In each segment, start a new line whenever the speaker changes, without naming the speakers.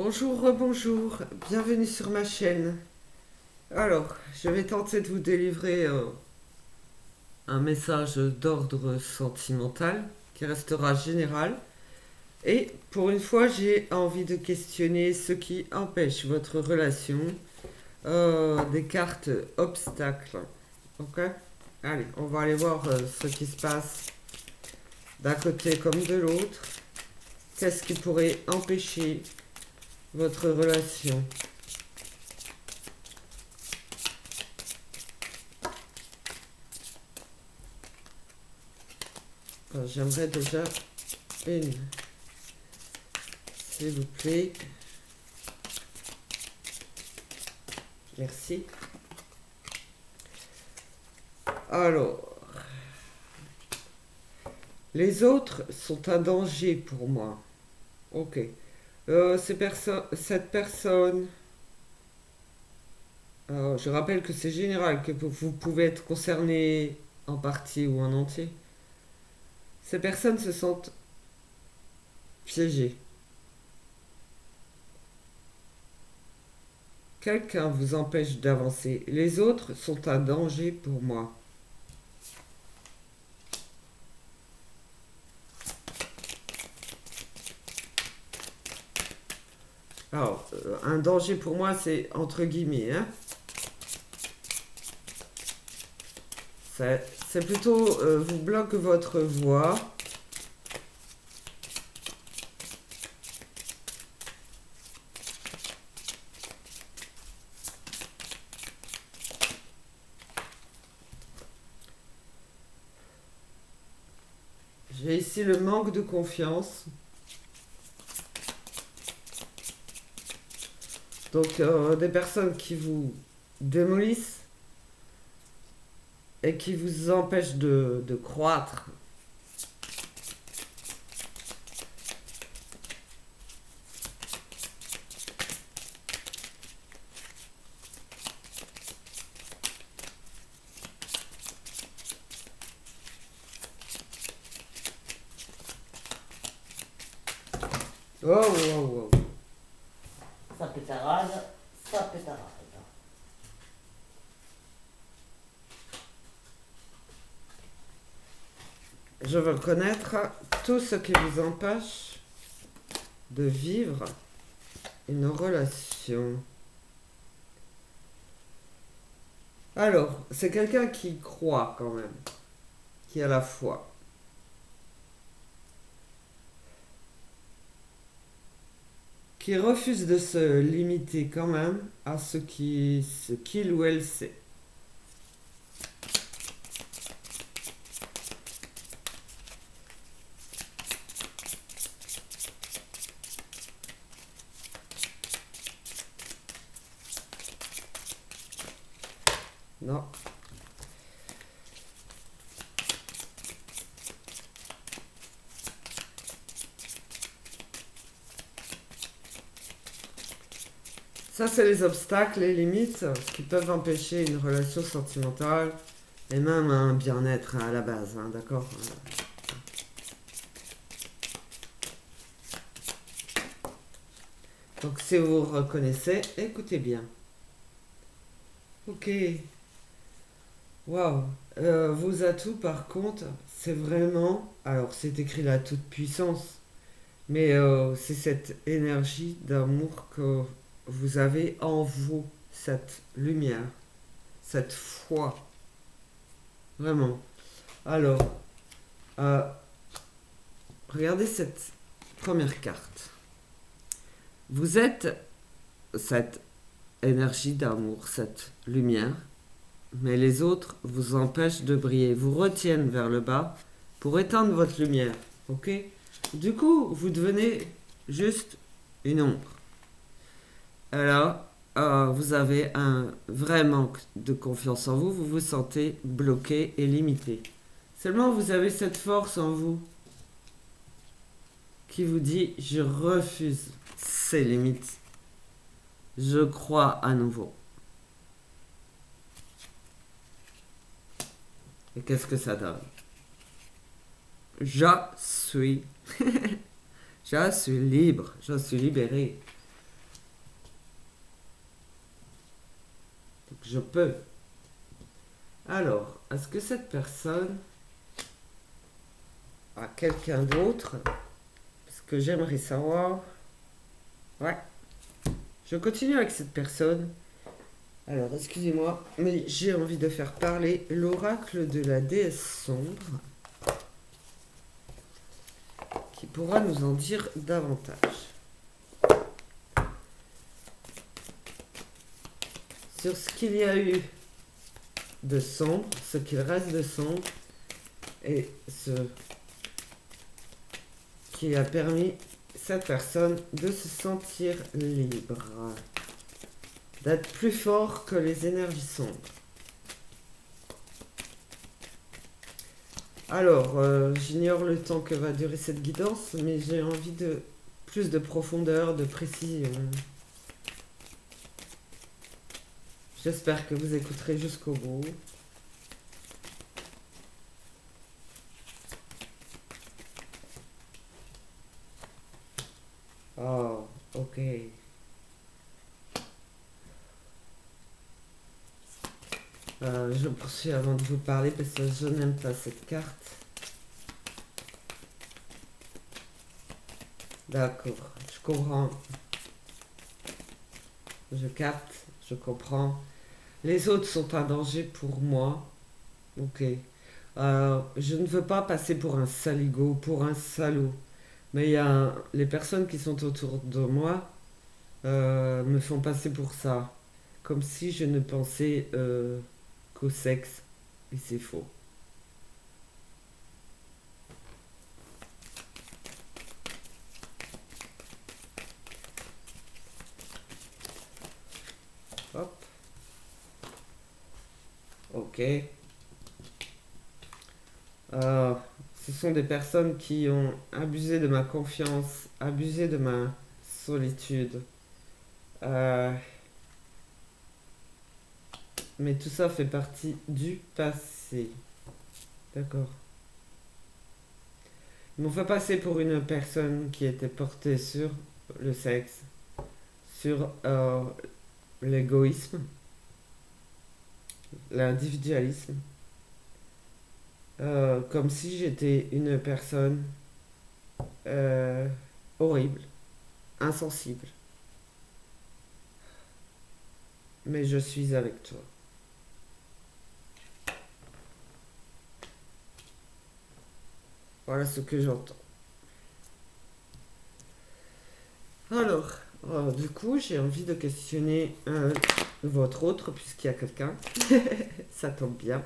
Bonjour, rebonjour, bienvenue sur ma chaîne. Alors, je vais tenter de vous délivrer un message d'ordre sentimental qui restera général. Et pour une fois, j'ai envie de questionner ce qui empêche votre relation, des cartes obstacles. Ok? Allez, on va aller voir ce qui se passe d'un côté comme de l'autre. Qu'est-ce qui pourrait empêcher votre relation? J'aimerais déjà une, s'il vous plaît. Merci. Alors, les autres sont un danger pour moi. Ok. Cette personne, je rappelle que c'est général, que vous pouvez être concerné en partie ou en entier. Ces personnes se sentent piégées. Quelqu'un vous empêche d'avancer. Les autres sont un danger pour moi. Alors, un danger pour moi, c'est entre guillemets, hein. C'est plutôt vous bloque votre voie. J'ai ici le manque de confiance. Donc, des personnes qui vous démolissent et qui vous empêchent de croître. Oh, oh, oh.
Ça pétarade, ça pétarade.
Je veux connaître tout ce qui vous empêche de vivre une relation. Alors, c'est quelqu'un qui croit quand même, qui a la foi. Qui refuse de se limiter quand même à ce qu'il ou elle sait. Non. Ça, c'est les obstacles, les limites qui peuvent empêcher une relation sentimentale et même un bien-être à la base, hein, d'accord? Donc, si vous vous reconnaissez, écoutez bien. Ok. Waouh. Vos atouts, par contre, c'est vraiment... Alors, c'est écrit la toute-puissance, mais c'est cette énergie d'amour que vous avez en vous, cette lumière, cette foi. Vraiment. Alors, euh, regardez cette première carte. Vous êtes cette énergie d'amour, cette lumière, mais les autres vous empêchent de briller, vous retiennent vers le bas pour éteindre votre lumière. Ok? Du coup, vous devenez juste une ombre. Alors, vous avez un vrai manque de confiance en vous, vous vous sentez bloqué et limité. Seulement, vous avez cette force en vous qui vous dit, je refuse ces limites. Je crois à nouveau. Et qu'est-ce que ça donne? Je suis, je suis libre, je suis libéré. Donc je peux. Alors, est-ce que cette personne a quelqu'un d'autre? Parce que j'aimerais savoir. Ouais. Je continue avec cette personne. Alors, excusez-moi, mais j'ai envie de faire parler l'oracle de la déesse sombre, qui pourra nous en dire davantage sur ce qu'il y a eu de sombre, ce qu'il reste de sombre, et ce qui a permis cette personne de se sentir libre, d'être plus fort que les énergies sombres. Alors, j'ignore le temps que va durer cette guidance, mais j'ai envie de plus de profondeur, de précision. J'espère que vous écouterez jusqu'au bout. Oh, ok. Je poursuis avant de vous parler parce que je n'aime pas cette carte. D'accord, je comprends. Je capte, je comprends. Les autres sont un danger pour moi. Ok. Je ne veux pas passer pour un saligo, pour un salaud. Mais il y a les personnes qui sont autour de moi me font passer pour ça. Comme si je ne pensais qu'au sexe. Et c'est faux. Hop. Ok. Euh, Ce sont des personnes qui ont abusé de ma confiance, abusé de ma solitude. Euh, mais tout ça fait partie du passé. D'accord. Ils m'ont fait passer pour une personne qui était portée sur le sexe, sur l'égoïsme, l'individualisme. Comme si j'étais une personne euh, horrible, insensible. Mais je suis avec toi. Voilà ce que j'entends. Alors, du coup, j'ai envie de questionner votre autre, puisqu'il y a quelqu'un. Ça tombe bien.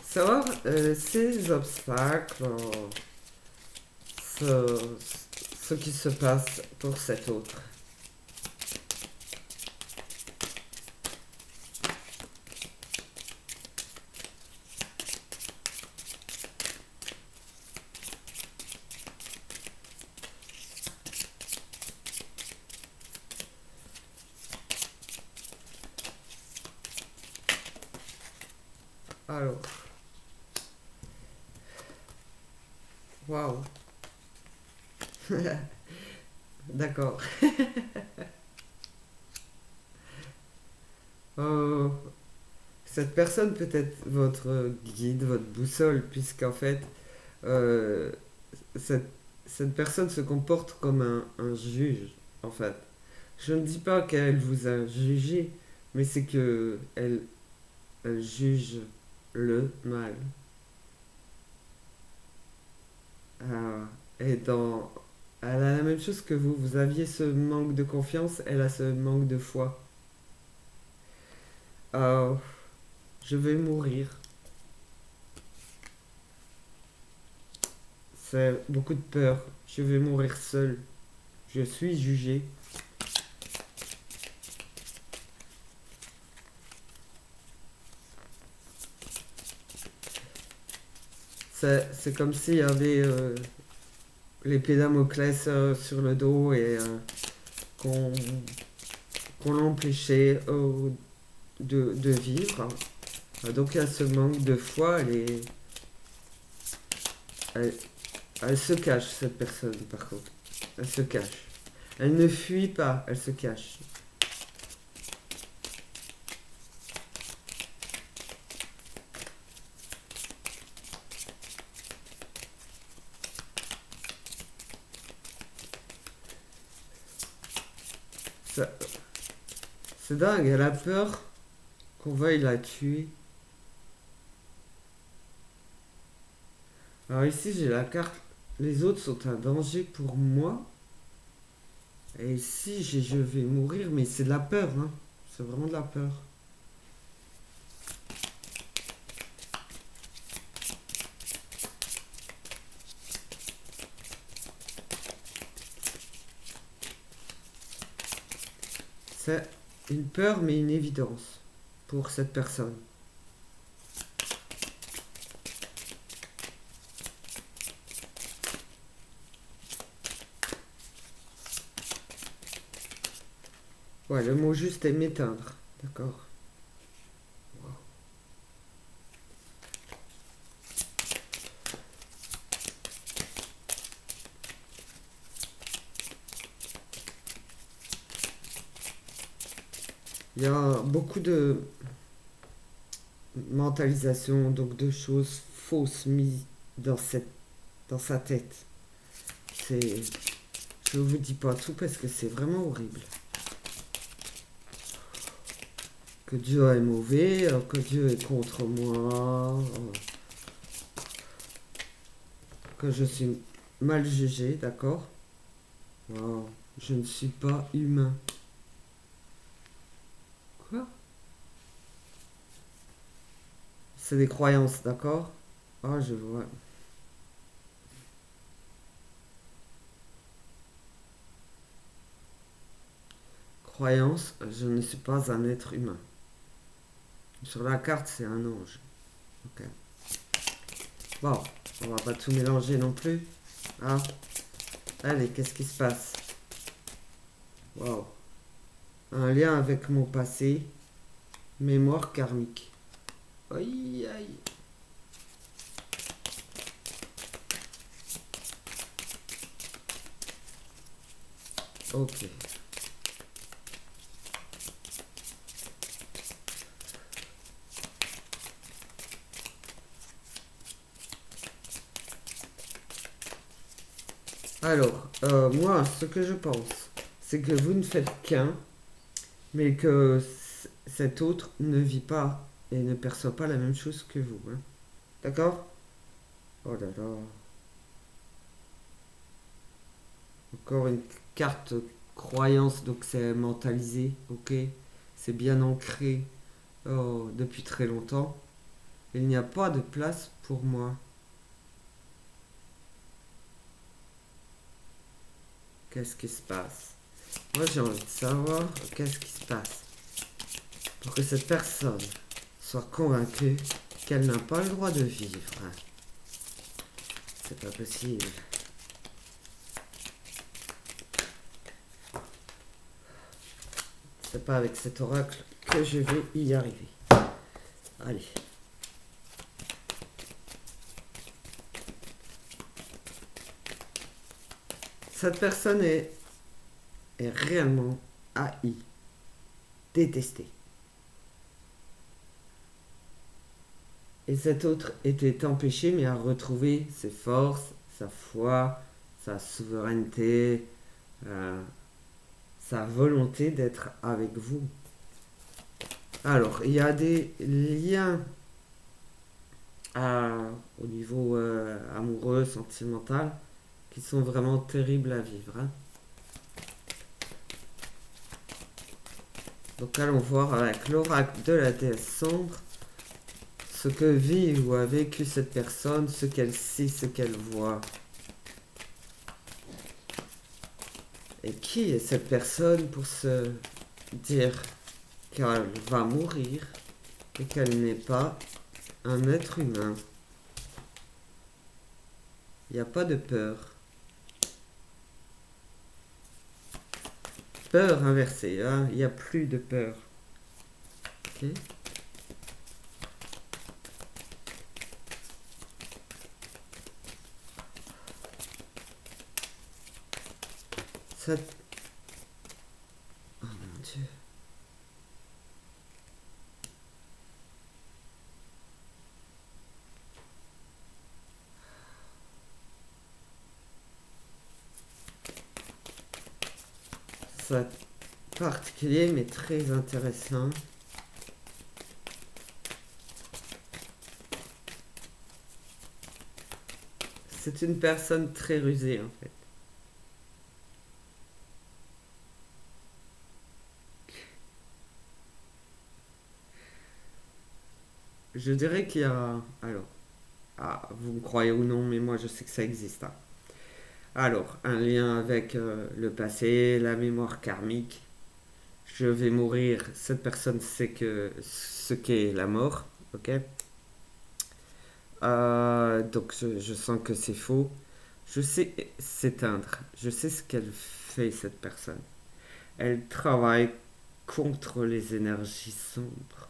Savoir ces obstacles, ce, ce qui se passe pour cet autre. Alors, waouh. D'accord. Euh, cette personne peut être votre guide, votre boussole, puisqu'en fait, euh, cette, cette personne se comporte comme un juge, en fait. Je ne dis pas qu'elle vous a jugé, mais c'est que elle juge le mal. Et dans, elle a la même chose que vous. Vous aviez ce manque de confiance, elle a ce manque de foi. Euh, je vais mourir. C'est beaucoup de peur. Je vais mourir seul. Je suis jugé. C'est comme s'il y avait l'épée Damoclès sur le dos et qu'on qu'on l'empêchait de vivre. Donc il y a ce manque de foi. Elle, elle se cache, cette personne, par contre. Elle se cache. Elle ne fuit pas, elle se cache. Ça- C'est dingue, elle a peur qu'on veuille la tuer. Alors ici, j'ai la carte. Les autres sont un danger pour moi. Et ici, je vais mourir, mais c'est de la peur, hein. C'est vraiment de la peur. C'est une peur, mais une évidence pour cette personne. Ouais, le mot juste est m'éteindre. D'accord. Wow. Il y a beaucoup de mentalisation, donc de choses fausses mises dans sa tête. C'est, je vous dis pas tout parce que c'est vraiment horrible. Que Dieu est mauvais, que Dieu est contre moi, que je suis mal jugé, d'accord? Wow, je ne suis pas humain. Quoi? C'est des croyances, d'accord? Ah, je vois. Croyance, je ne suis pas un être humain. Sur la carte, c'est un ange. Ok. Bon, on va pas tout mélanger non plus. Ah, allez, qu'est-ce qui se passe? Wow. Un lien avec mon passé. Mémoire karmique. Aïe, aïe. Ok. Alors, moi, ce que je pense, c'est que vous ne faites qu'un, mais que cet autre ne vit pas et ne perçoit pas la même chose que vous, hein. D'accord? Oh là là. Encore une carte croyance, donc c'est mentalisé, ok? C'est bien ancré depuis très longtemps. Il n'y a pas de place pour moi. Qu'est-ce qui se passe? Moi, j'ai envie de savoir qu'est-ce qui se passe pour que cette personne soit convaincue qu'elle n'a pas le droit de vivre. C'est pas possible. C'est pas avec cet oracle que je vais y arriver. Allez. Cette personne est réellement haïe, détestée. Et cet autre était empêché, mais a retrouvé ses forces, sa foi, sa souveraineté, euh, sa volonté d'être avec vous. Alors, il y a des liens au niveau amoureux, sentimental, qui sont vraiment terribles à vivre, hein. Donc allons voir avec l'oracle de la déesse sombre ce que vit ou a vécu cette personne, ce qu'elle sait, ce qu'elle voit. Et qui est cette personne pour se dire qu'elle va mourir et qu'elle n'est pas un être humain? Il n'y a pas de peur. Peur inversée, hein? Il n'y a plus de peur. Ok. Ça... Oh mon Dieu. particulier mais très intéressant. C'est une personne très rusée en fait. Je dirais qu'il y a... Alors, vous me croyez ou non, mais moi je sais que ça existe, hein. Alors, un lien avec le passé, la mémoire karmique. Je vais mourir, cette personne sait que ce qu'est la mort, ok. Donc je sens que c'est faux. Je sais s'éteindre. Je sais ce qu'elle fait, cette personne. Elle travaille contre les énergies sombres.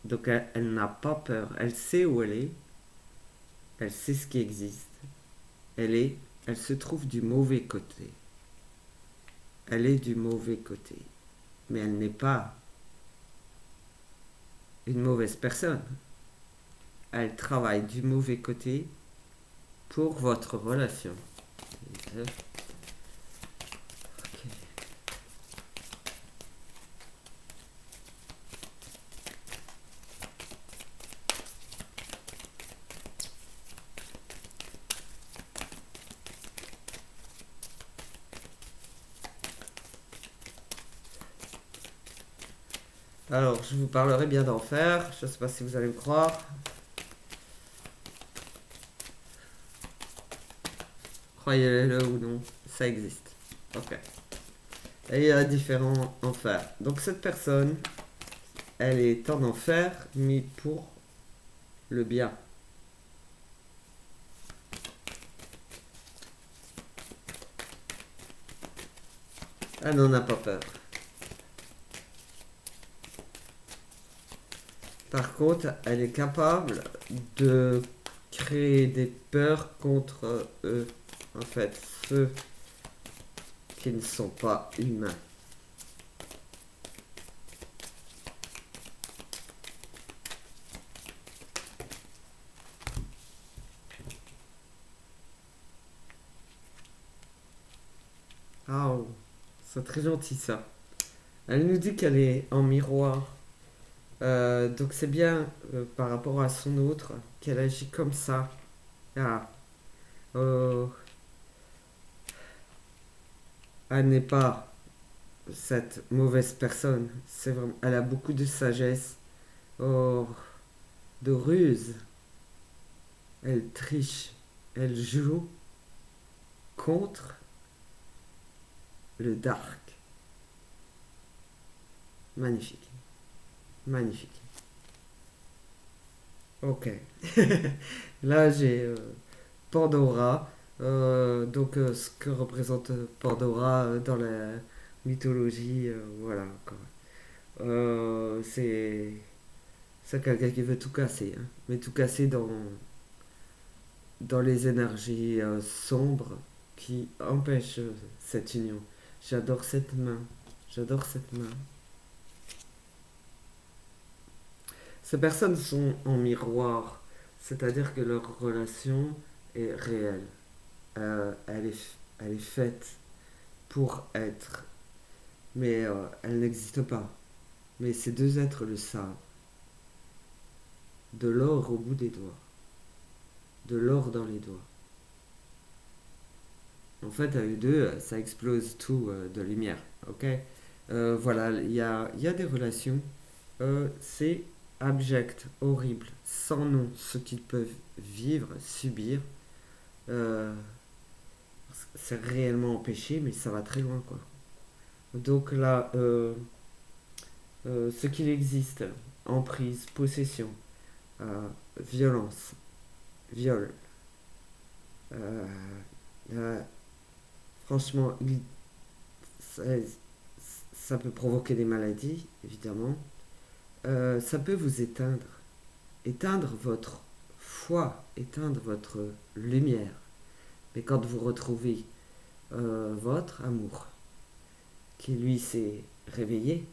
Donc elle n'a pas peur. Elle sait où elle est. Elle sait ce qui existe. Elle se trouve du mauvais côté. Elle est du mauvais côté. Mais elle n'est pas une mauvaise personne. Elle travaille du mauvais côté pour votre relation. Ok. Alors, je vous parlerai bien d'enfer. Je ne sais pas si vous allez me croire. Croyez-le ou non, ça existe. Ok. Et il y a différents enfers. Donc cette personne, elle est en enfer, mais pour le bien. Elle n'en a pas peur. Par contre, elle est capable de créer des peurs contre eux. En fait, ceux qui ne sont pas humains. Ah, oh, c'est très gentil ça. Elle nous dit qu'elle est en miroir. Donc c'est bien par rapport à son autre qu'elle agit comme ça. Ah, oh, elle n'est pas cette mauvaise personne. C'est vraiment, elle a beaucoup de sagesse, oh, de ruse. Elle triche, elle joue contre le dark. Magnifique, magnifique. Ok. Là j'ai Pandora. Ce que représente Pandora dans la mythologie, voilà quoi. C'est quelqu'un qui veut tout casser, hein. Mais tout casser dans les énergies sombres qui empêchent cette union. J'adore cette main. J'adore cette main. Ces personnes sont en miroir, c'est-à-dire que leur relation est réelle. Elle est faite pour être, mais elle n'existe pas. Mais ces deux êtres le savent. De l'or au bout des doigts. De l'or dans les doigts. En fait, à eux deux, ça explose tout de lumière. Ok. Voilà, il y a des relations. C'est abject, horrible, sans nom, ce qu'ils peuvent vivre, subir. Euh, c'est réellement empêché, mais ça va très loin, quoi. Donc là, ce qu'il existe, emprise, possession, violence, viol, euh, euh, franchement, ça, ça peut provoquer des maladies, évidemment. Ça peut vous éteindre. Éteindre votre foi, éteindre votre lumière. Mais quand vous retrouvez votre amour, qui lui s'est réveillé,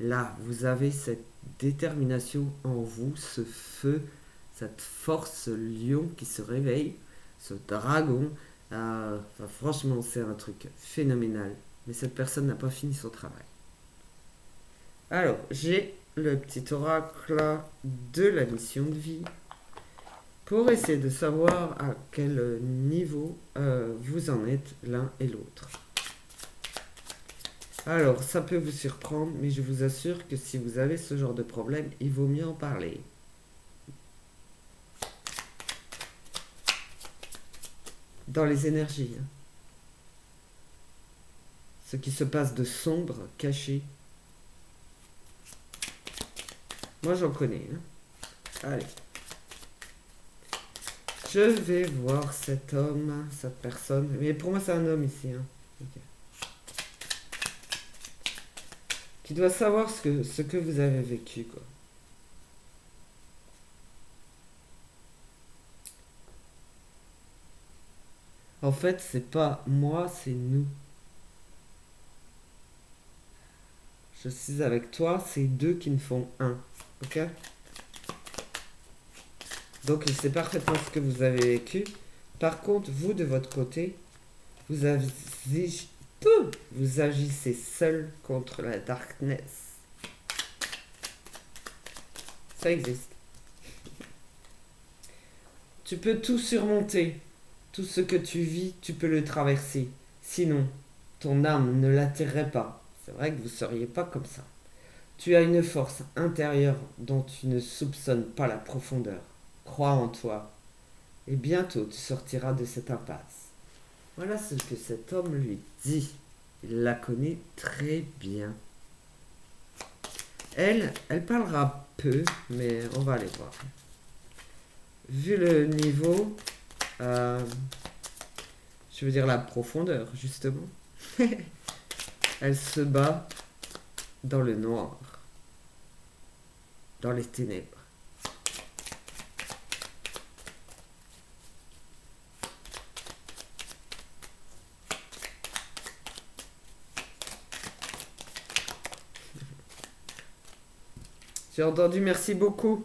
là, vous avez cette détermination en vous, ce feu, cette force, ce lion qui se réveille, ce dragon, Enfin, franchement, c'est un truc phénoménal. Mais cette personne n'a pas fini son travail. Alors, j'ai le petit oracle de la mission de vie pour essayer de savoir à quel niveau vous en êtes l'un et l'autre. Alors, ça peut vous surprendre, mais je vous assure que si vous avez ce genre de problème, il vaut mieux en parler. Dans les énergies, hein. Ce qui se passe de sombre, caché. Moi, j'en connais. Hein. Allez. Je vais voir cet homme, cette personne. Mais pour moi, c'est un homme ici. Hein. Ok. Qui doit savoir ce que vous avez vécu, quoi. En fait, c'est pas moi, c'est nous. Je suis avec toi, c'est deux qui ne font un. Ok? Donc, il sait parfaitement ce que vous avez vécu. Par contre, vous, de votre côté, vous, vous agissez seul contre la darkness. Ça existe. Tu peux tout surmonter. Tout ce que tu vis, tu peux le traverser. Sinon, ton âme ne l'attirerait pas. C'est vrai que vous ne seriez pas comme ça. Tu as une force intérieure dont tu ne soupçonnes pas la profondeur. Crois en toi. Et bientôt tu sortiras de cette impasse. Voilà ce que cet homme lui dit. Il la connaît très bien. Elle parlera peu, mais on va aller voir. Vu le niveau, je veux dire la profondeur, justement, elle se bat dans le noir, dans les ténèbres. J'ai entendu merci beaucoup.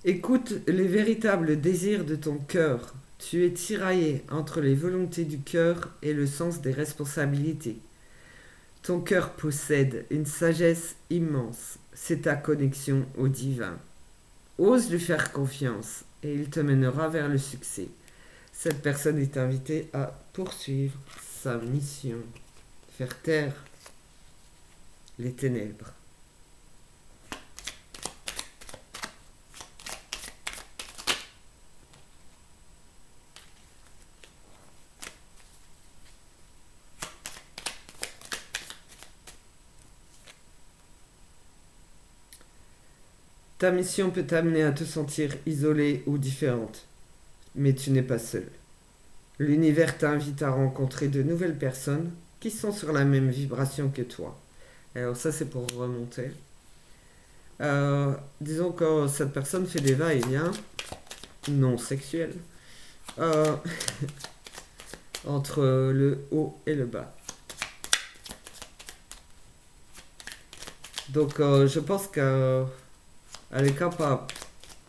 Écoute les véritables désirs de ton cœur. Tu es tiraillé entre les volontés du cœur et le sens des responsabilités. Ton cœur possède une sagesse immense. C'est ta connexion au divin. Ose lui faire confiance et il te mènera vers le succès. Cette personne est invitée à poursuivre sa mission. Faire taire les ténèbres. Ta mission peut t'amener à te sentir isolée ou différente, mais tu n'es pas seul. L'univers t'invite à rencontrer de nouvelles personnes qui sont sur la même vibration que toi. Alors ça c'est pour remonter. Disons que cette personne fait des va-et-vient non sexuels euh, entre le haut et le bas. Donc je pense qu'elle est capable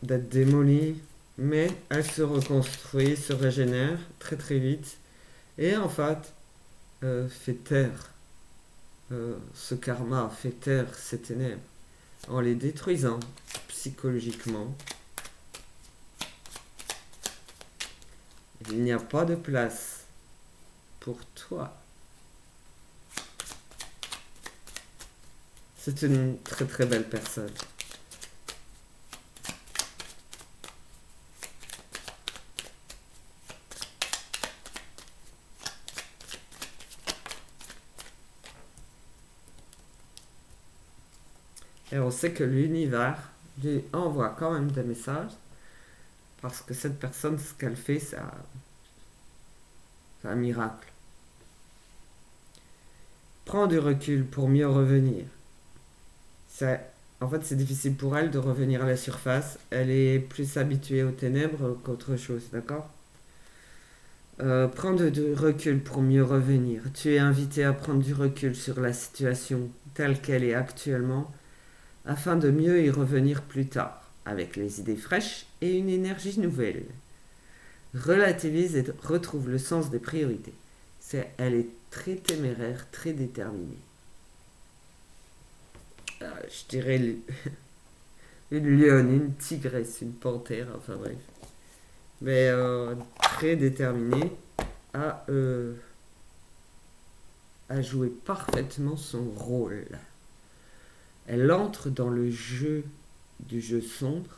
d'être démolie, mais elle se reconstruit, se régénère très très vite et en fait fait taire ce karma, fait taire ces ténèbres en les détruisant psychologiquement. Il n'y a pas de place pour toi. C'est une très très belle personne. Et on sait que l'univers lui envoie quand même des messages parce que cette personne, ce qu'elle fait, c'est un miracle. Prends du recul pour mieux revenir. En fait, c'est difficile pour elle de revenir à la surface. Elle est plus habituée aux ténèbres qu'autre chose, d'accord? Prends du recul pour mieux revenir. Tu es invité à prendre du recul sur la situation telle qu'elle est actuellement afin de mieux y revenir plus tard, avec les idées fraîches et une énergie nouvelle. relativise et retrouve le sens des priorités. Elle est très téméraire, très déterminée. Je dirais une lionne, une tigresse, une panthère, enfin bref. Mais très déterminée à jouer parfaitement son rôle. Elle entre dans le jeu du jeu sombre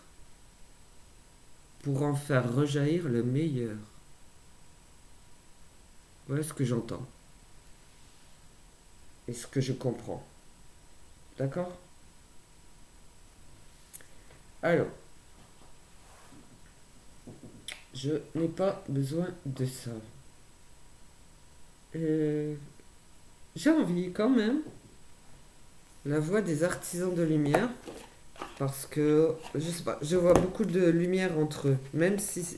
pour en faire rejaillir le meilleur. Voilà ce que j'entends. Et ce que je comprends. D'accord? Alors, je n'ai pas besoin de ça. J'ai envie quand même la voix des artisans de lumière parce que je sais pas, je vois beaucoup de lumière entre eux, même si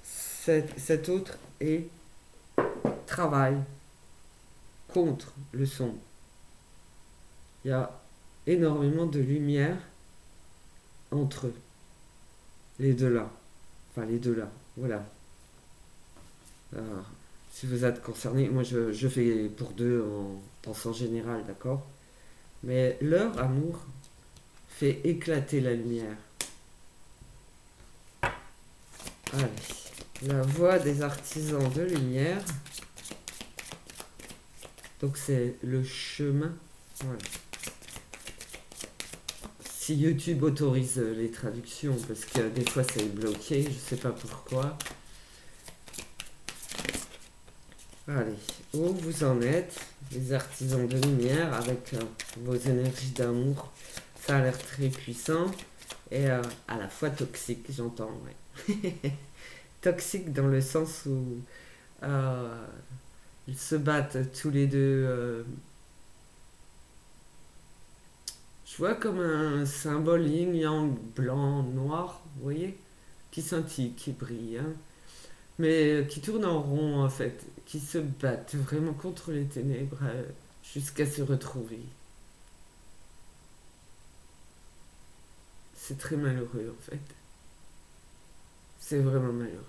cet autre est travail contre le son. Il y a énormément de lumière entre eux, les deux là, enfin les deux là, voilà. Alors, si vous êtes concerné, moi je fais pour deux en pensant général, d'accord? Mais leur amour fait éclater la lumière. Allez, la voix des artisans de lumière. Donc c'est le chemin. Voilà. Si YouTube autorise les traductions, parce que des fois c'est bloqué, je sais pas pourquoi. Allez, où vous en êtes, les artisans de lumière, avec vos énergies d'amour? Ça a l'air très puissant et à la fois toxique, j'entends. Ouais. Toxique dans le sens où ils se battent tous les deux. Je vois comme un symbole yin-yang blanc, noir, vous voyez? Qui scintille, qui brille, hein, mais qui tourne en rond en fait, qui se battent vraiment contre les ténèbres jusqu'à se retrouver. C'est très malheureux en fait. C'est vraiment malheureux.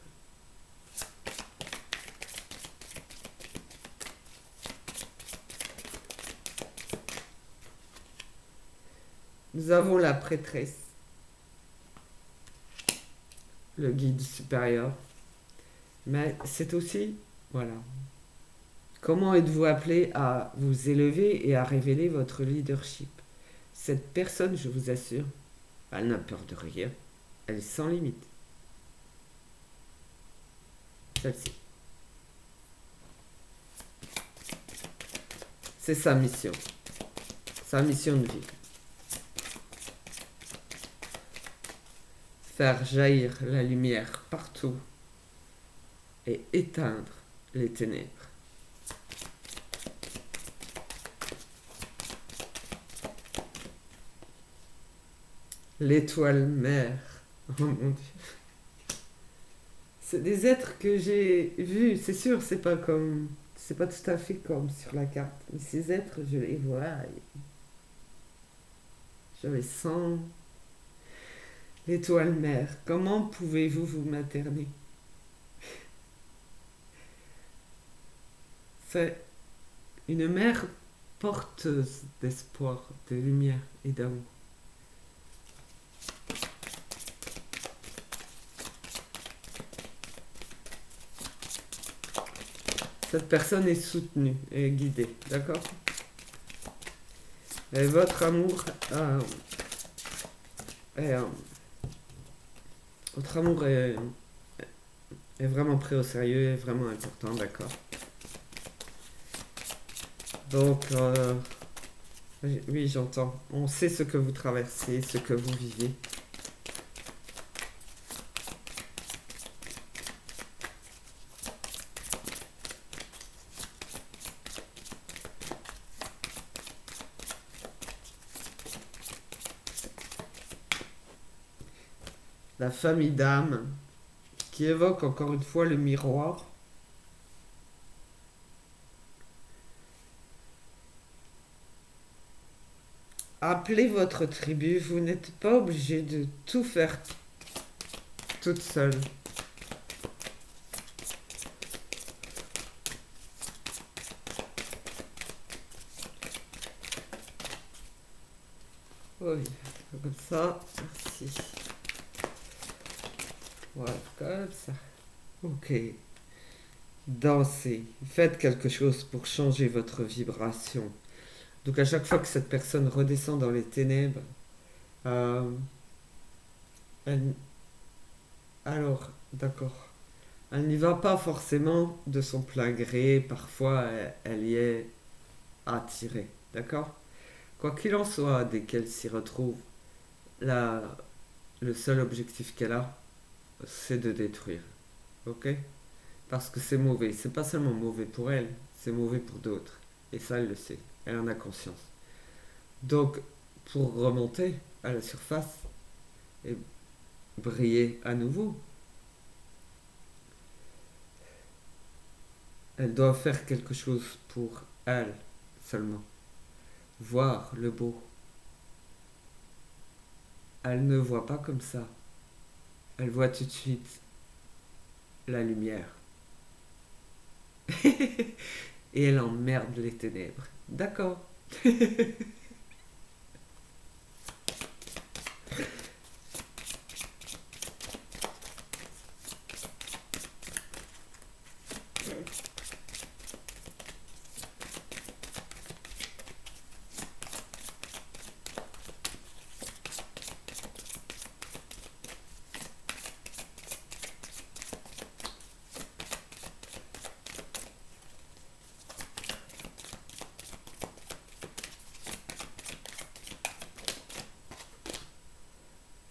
Nous avons la prêtresse, le guide supérieur, mais c'est aussi, voilà, comment êtes-vous appelé à vous élever et à révéler votre leadership? Cette personne, je vous assure, elle n'a peur de rien, elle est sans limite. Celle-ci. C'est sa mission de vie. Faire jaillir la lumière partout et éteindre les ténèbres. L'étoile mère. Oh mon Dieu. C'est des êtres que j'ai vus, c'est sûr, c'est pas tout à fait comme sur la carte. Mais ces êtres, je les vois, je les sens. L'étoile mère, comment pouvez-vous vous materner? C'est une mère porteuse d'espoir, de lumière et d'amour. Cette personne est soutenue et guidée, d'accord? Et votre amour, est, votre amour est vraiment pris au sérieux, est vraiment important, d'accord? Donc, oui, j'entends. On sait ce que vous traversez, ce que vous vivez. La famille d'âme qui évoque encore une fois le miroir. Appelez votre tribu, vous n'êtes pas obligé de tout faire toute seule. Oui, comme ça. Merci. Voilà, comme ça. Ok. Dansez. Faites quelque chose pour changer votre vibration. Donc à chaque fois que cette personne redescend dans les ténèbres, euh, elle- alors, d'accord. Elle n'y va pas forcément de son plein gré. Parfois, elle y est attirée. D'accord? Quoi qu'il en soit, dès qu'elle s'y retrouve, la, le seul objectif qu'elle a, c'est de détruire. Ok? Parce que c'est mauvais. C'est pas seulement mauvais pour elle, c'est mauvais pour d'autres. Et ça, elle le sait. Elle en a conscience. Donc, pour remonter à la surface et briller à nouveau, elle doit faire quelque chose pour elle seulement. Voir le beau. Elle ne voit pas comme ça. Elle voit tout de suite la lumière. Et elle emmerde les ténèbres. D'accord.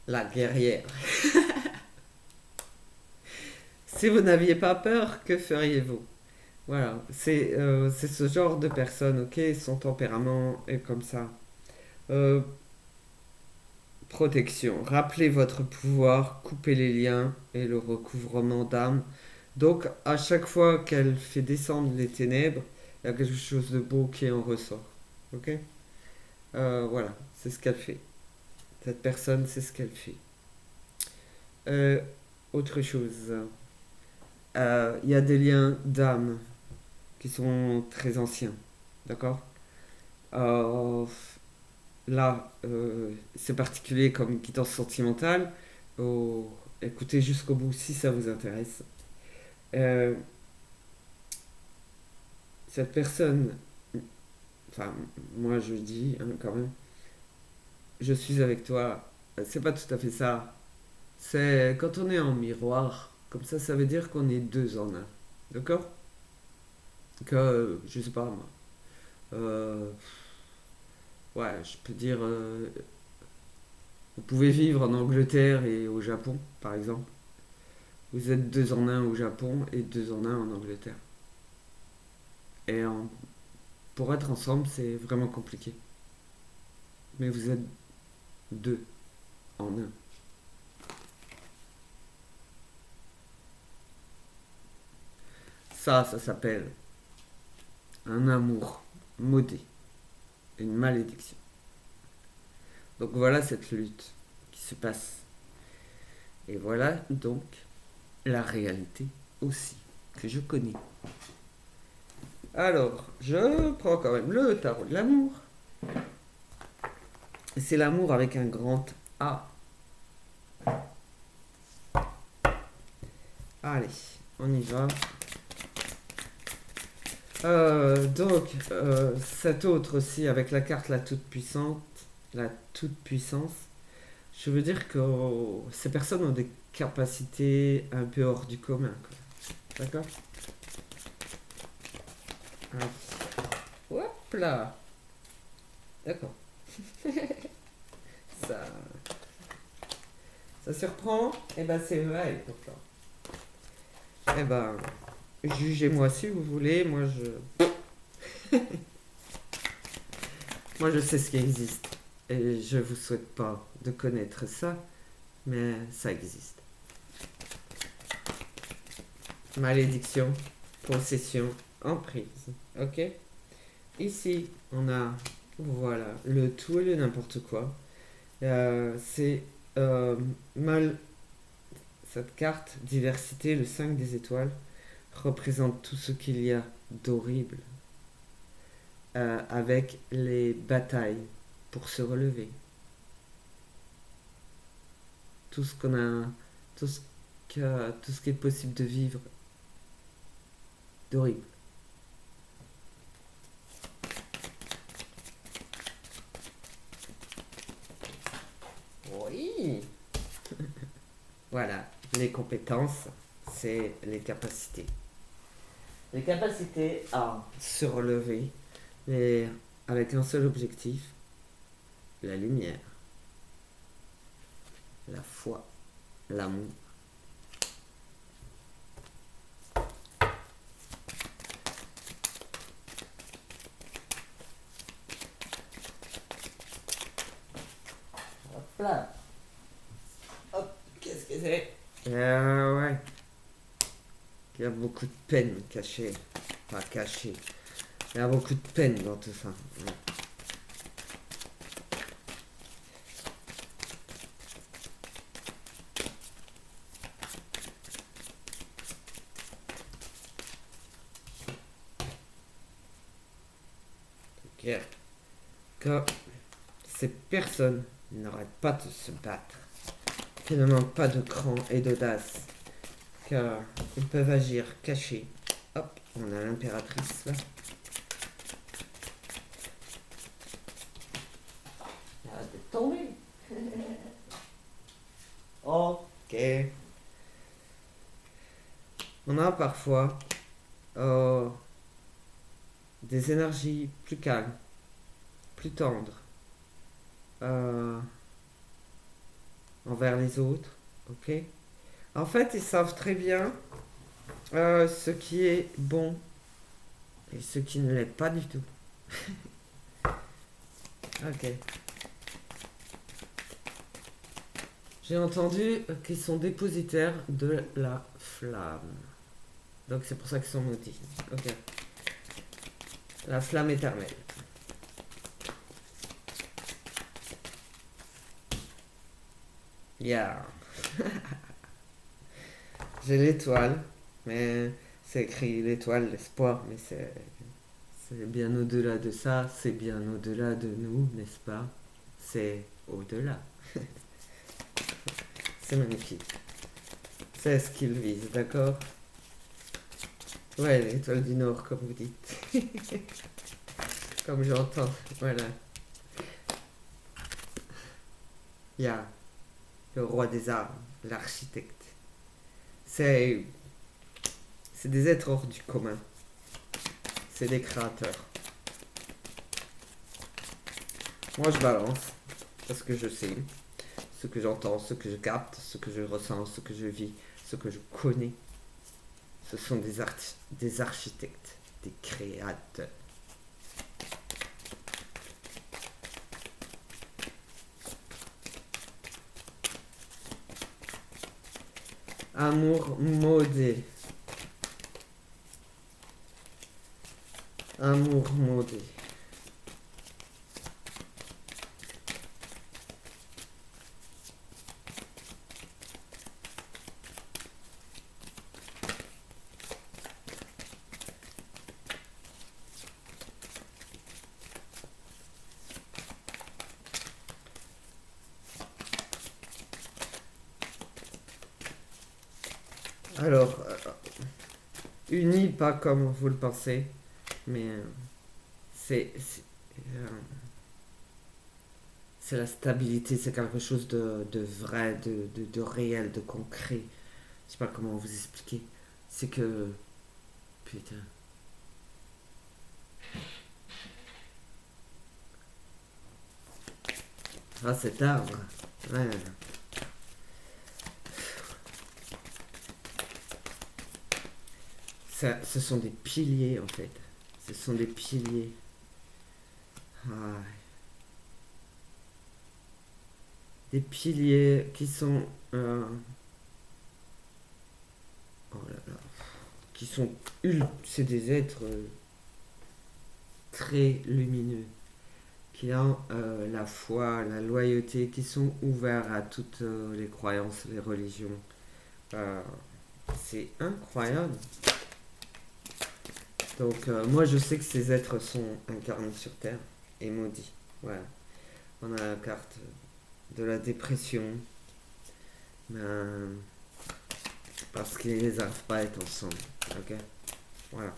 La guerrière. Si vous n'aviez pas peur, que feriez-vous? Voilà, c'est ce genre de personne, ok? Son tempérament est comme ça. Euh, Protection. Rappelez votre pouvoir, coupez les liens et le recouvrement d'âme. Donc, à chaque fois qu'elle fait descendre les ténèbres, il y a quelque chose de beau qui en ressort. Ok? Voilà, c'est ce qu'elle fait. Cette personne, c'est ce qu'elle fait. Euh, Autre chose. Il y a des liens d'âme qui sont très anciens. D'accord? Euh, Là, c'est particulier comme guidance sentimentale. Oh, écoutez jusqu'au bout si ça vous intéresse. Euh, cette personne, enfin, moi je dis hein, quand même, je suis avec toi. C'est pas tout à fait ça. C'est quand on est en miroir, comme ça veut dire qu'on est deux en un. D'accord? Que, je sais pas moi. Euh, ouais, je peux dire, vous pouvez vivre en Angleterre et au Japon, par exemple. Vous êtes deux en un au Japon et deux en un en Angleterre. Et pour être ensemble, c'est vraiment compliqué. Mais vous êtes deux en un. Ça s'appelle un amour maudit, une malédiction. Donc voilà cette lutte qui se passe. Et voilà donc la réalité aussi, que je connais. Alors, je prends quand même le tarot de l'amour. C'est l'amour avec un grand A. Allez, on y va. Cet autre aussi, avec la carte la toute puissance, je veux dire que ces personnes ont des capacités un peu hors du commun, quoi. D'accord? Allez. Hop là. D'accord. Ça, ça surprend. Eh ben c'est vrai. Donc là. Eh ben, jugez-moi si vous voulez. Moi je sais ce qui existe. Et je vous souhaite pas de connaître ça, mais ça existe. Malédiction, possession, emprise. Ok? Ici, on a, voilà, le tout et le n'importe quoi. C'est euh, mal. Cette carte, diversité, le 5 des étoiles, représente tout ce qu'il y a d'horrible, avec les batailles pour se relever. tout ce qu'on a, tout ce tout ce qui est possible de vivre d'horrible.
Oui.
Voilà, les compétences, c'est les capacités.
Les capacités à
Se relever, mais avec un seul objectif, la lumière, la foi, l'amour.
hop là. Hop, qu'est-ce que c'est?
Ouais, il y a beaucoup de peine cachée, pas cachée. Il y a beaucoup de peine dans tout ça. Ok. Que ces personnes n'arrêtent pas de se battre, qui ne manquent pas de cran et d'audace, car ils peuvent agir cachés. Hop, on a l'impératrice là.
Arrête de tomber. Ok.
On a parfois des énergies plus calmes, plus tendres envers les autres. Ok. En fait, ils savent très bien ce qui est bon et ce qui ne l'est pas du tout. Ok. J'ai entendu qu'ils sont dépositaires de la flamme. Donc c'est pour ça qu'ils sont maudits. Ok. La flamme éternelle. Yeah. J'ai l'étoile, mais c'est écrit l'étoile, l'espoir, mais c'est bien au-delà de ça, c'est bien au-delà de nous, n'est-ce pas? C'est au-delà. C'est magnifique. C'est ce qu'il vise, d'accord? Ouais, l'étoile du Nord, comme vous dites. Comme j'entends, voilà. Il y a le roi des arts, l'architecte. C'est des êtres hors du commun. C'est des créateurs. Moi, je balance parce que je sais ce que j'entends, ce que je capte, ce que je ressens, ce que je vis, ce que je connais. Ce sont des architectes, des créateurs. Amour maudé. Amour maudé. Alors, unis pas comme vous le pensez, mais euh, c'est la stabilité, c'est quelque chose de vrai, de réel, de concret. Je sais pas comment vous expliquer. C'est que, putain, ah cet arbre, ouais. Ce sont des piliers en fait. Ce sont des piliers. Ah, des piliers qui sont oh là là, qui sont c'est des êtres très lumineux, qui ont la foi, la loyauté, qui sont ouverts à toutes les croyances, les religions. Euh, c'est incroyable. Donc moi je sais que ces êtres sont incarnés sur Terre et maudits. Voilà. On a la carte de la dépression, Ben, parce qu'ils n'arrivent pas à être ensemble. Ok? Voilà.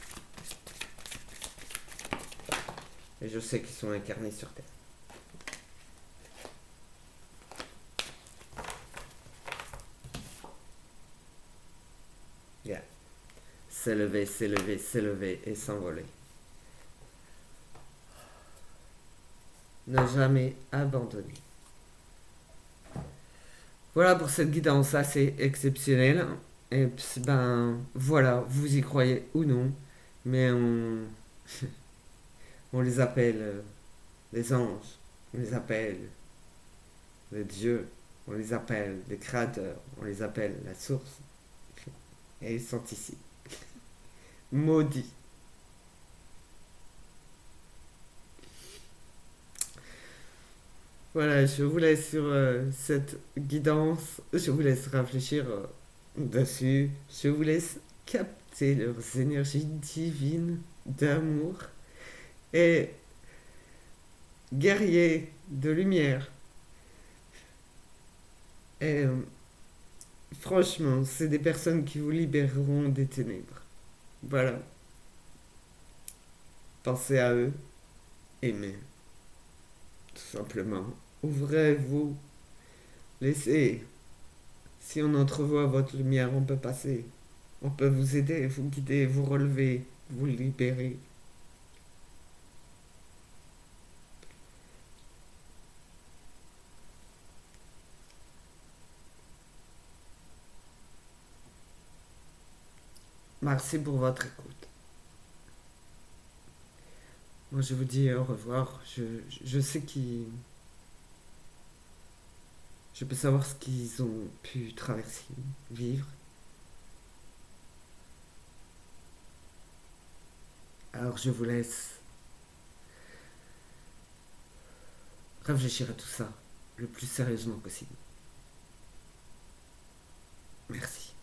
Et je sais qu'ils sont incarnés sur Terre. Yeah. S'élever, s'élever, s'élever et s'envoler. Ne jamais abandonner. Voilà pour cette guidance assez exceptionnelle. Et puis, ben voilà, vous y croyez ou non, mais on les appelle les anges, on les appelle les dieux, on les appelle les créateurs, on les appelle la source. Et ils sont ici. Maudits. Voilà, je vous laisse sur cette guidance. Je vous laisse réfléchir dessus. Je vous laisse capter leurs énergies divines d'amour et guerriers de lumière. Et franchement, c'est des personnes qui vous libéreront des ténèbres. Voilà. Pensez à eux. Aimez. Tout simplement. Ouvrez-vous. Laissez. Si on entrevoit votre lumière, on peut passer. On peut vous aider, vous guider, vous relever, vous libérer. Merci pour votre écoute. Moi, je vous dis au revoir. Je sais qu'ils... Je peux savoir ce qu'ils ont pu traverser, vivre. Alors, je vous laisse réfléchir à tout ça le plus sérieusement possible. Merci.